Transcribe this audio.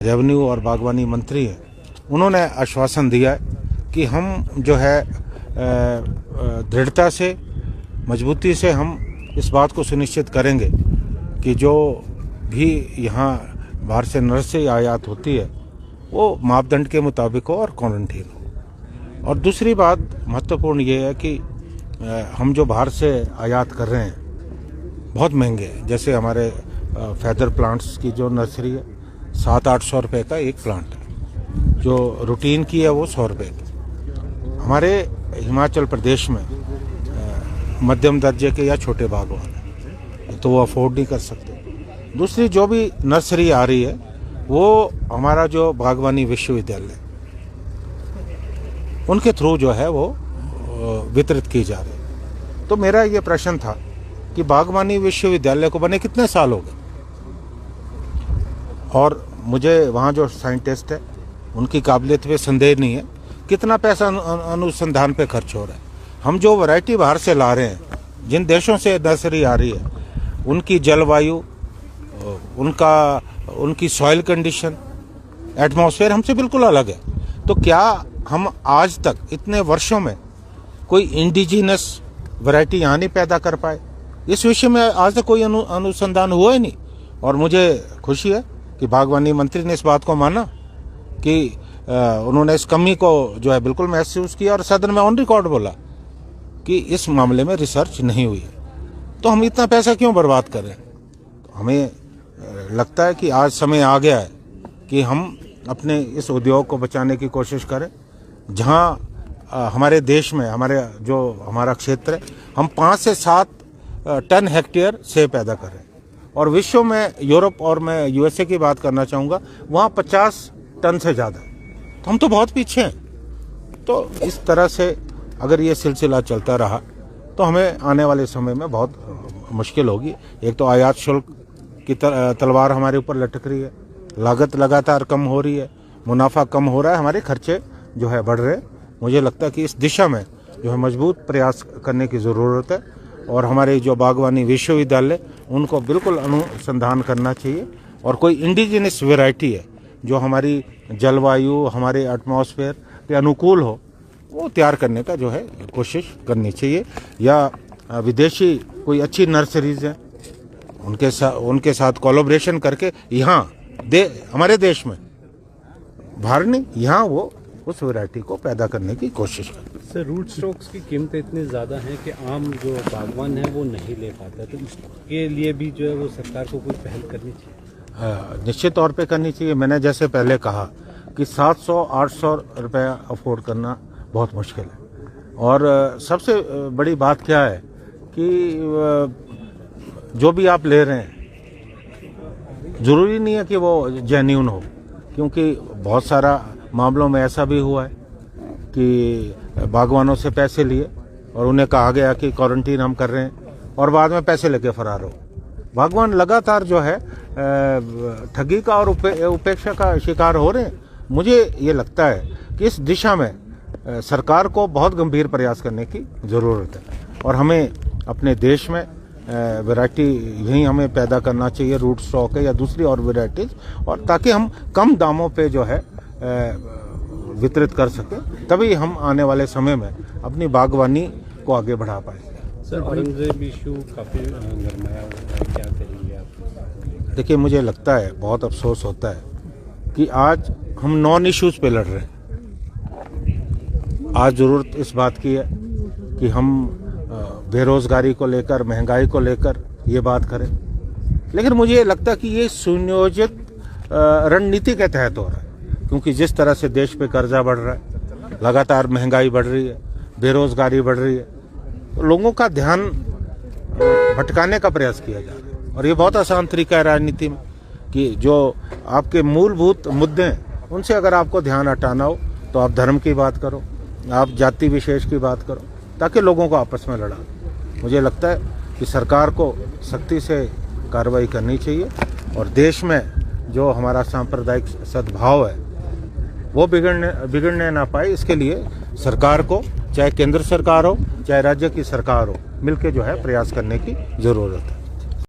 Revenue और बागवानी मंत्री हैं, उन्होंने आश्वासन दिया है कि हम जो है दृढ़ता से, मजबूती से हम इस बात को सुनिश्चित करेंगे कि जो भी यहाँ बाहर से नर्सरी आयात होती है वो मापदंड के मुताबिक हो और क्वारंटीन हो। और दूसरी बात महत्वपूर्ण ये है कि हम जो बाहर से आयात कर रहे हैं बहुत महंगे हैं। जैसे हमारे फेदर प्लांट्स की जो नर्सरी है 700-800 रुपये का एक प्लांट है, जो रूटीन की है वो 100 रुपये की। हमारे हिमाचल प्रदेश में मध्यम दर्जे के या छोटे बागवान हैं तो वो अफोर्ड नहीं कर सकते। दूसरी जो भी नर्सरी आ रही है वो हमारा जो बागवानी विश्वविद्यालय उनके थ्रू जो है वो वितरित की जा रही है। तो मेरा ये प्रश्न था कि बागवानी विश्वविद्यालय को बने कितने साल हो गए, और मुझे वहाँ जो साइंटिस्ट है उनकी काबिलियत पे संदेह नहीं है, कितना पैसा अनुसंधान पे खर्च हो रहा है। हम जो वैरायटी बाहर से ला रहे हैं, जिन देशों से नर्सरी आ रही है, उनकी जलवायु, उनकी सॉइल कंडीशन, एटमॉस्फेयर हमसे बिल्कुल अलग है। तो क्या हम आज तक इतने वर्षों में कोई इंडिजिनस वैरायटी यहाँ नहीं पैदा कर पाए? इस विषय में आज तक कोई अनुसंधान हुआ ही नहीं। और मुझे खुशी है कि बागवानी मंत्री ने इस बात को माना कि उन्होंने इस कमी को जो है बिल्कुल महसूस किया और सदन में ऑन रिकॉर्ड बोला कि इस मामले में रिसर्च नहीं हुई है। तो हम इतना पैसा क्यों बर्बाद कर रहे हैं? तो हमें लगता है कि आज समय आ गया है कि हम अपने इस उद्योग को बचाने की कोशिश करें। जहां हमारे देश में हमारा क्षेत्र है, हम 5 से 7 टन हेक्टेयर सेब पैदा कर रहे हैं, और विश्व में यूरोप और मैं यूएसए की बात करना चाहूँगा, वहाँ 50 टन से ज़्यादा। तो हम तो बहुत पीछे हैं। तो इस तरह से अगर ये सिलसिला चलता रहा तो हमें आने वाले समय में बहुत मुश्किल होगी। एक तो आयात शुल्क की तलवार हमारे ऊपर लटक रही है, लागत लगातार कम हो रही है, मुनाफा कम हो रहा है, हमारे खर्चे जो है बढ़ रहे हैं। मुझे लगता है कि इस दिशा में जो है मजबूत प्रयास करने की ज़रूरत है, और हमारे जो बागवानी विश्वविद्यालय उनको बिल्कुल अनुसंधान करना चाहिए, और कोई इंडिजिनस वैरायटी है जो हमारी जलवायु, हमारे एटमॉस्फेयर के अनुकूल हो, वो तैयार करने का जो है कोशिश करनी चाहिए। या विदेशी कोई अच्छी नर्सरीज हैं उनके साथ कोलैबोरेशन करके यहाँ हमारे देश में, बाहर नहीं, यहाँ वो उस वैरायटी को पैदा करने की कोशिश करें। सर, रूट स्टॉक्स की कीमतें इतनी ज़्यादा हैं कि आम जो बागवान है वो नहीं ले पाता, तो इसके लिए भी जो है वो सरकार को कोई पहल करनी चाहिए। निश्चित तौर पे करनी चाहिए। मैंने जैसे पहले कहा कि 700-800 रुपये अफोर्ड करना बहुत मुश्किल है। और सबसे बड़ी बात क्या है कि जो भी आप ले रहे हैं ज़रूरी नहीं है कि वो जेन्युइन हो, क्योंकि बहुत सारा मामलों में ऐसा भी हुआ है कि बागवानों से पैसे लिए और उन्हें कहा गया कि क्वारंटीन हम कर रहे हैं, और बाद में पैसे लेके फरार हो। बागवान लगातार जो है ठगी का और उपेक्षा का शिकार हो रहे हैं। मुझे ये लगता है कि इस दिशा में सरकार को बहुत गंभीर प्रयास करने की ज़रूरत है, और हमें अपने देश में वैरायटी यहीं हमें पैदा करना चाहिए, रूट स्टॉक है या दूसरी और वैरायटीज, और ताकि हम कम दामों पे जो है वितरित कर सकें, तभी हम आने वाले समय में अपनी बागवानी को आगे बढ़ा पाएंगे। सर, औरंगजेब इशू काफ़ी गरमाया हुआ है, क्या करेंगे आप? देखिए, मुझे लगता है, बहुत अफसोस होता है कि आज हम नॉन इश्यूज पे लड़ रहे हैं। आज ज़रूरत इस बात की है कि हम बेरोजगारी को लेकर, महंगाई को लेकर ये बात करें, लेकिन मुझे ये लगता है कि ये सुनियोजित रणनीति के तहत हो रहा है, क्योंकि जिस तरह से देश पे कर्जा बढ़ रहा है, लगातार महंगाई बढ़ रही है, बेरोजगारी बढ़ रही है, तो लोगों का ध्यान भटकाने का प्रयास किया जा रहा है। और ये बहुत आसान तरीका है राजनीति में कि जो आपके मूलभूत मुद्दे हैं उनसे अगर आपको ध्यान हटाना हो तो आप धर्म की बात करो, आप जाति विशेष की बात करो, ताकि लोगों को आपस में लड़ा। मुझे लगता है कि सरकार को सख्ती से कार्रवाई करनी चाहिए, और देश में जो हमारा सांप्रदायिक सद्भाव है वो बिगड़ने ना पाए, इसके लिए सरकार को, चाहे केंद्र सरकार हो चाहे राज्य की सरकार हो, मिलकर जो है प्रयास करने की ज़रूरत है।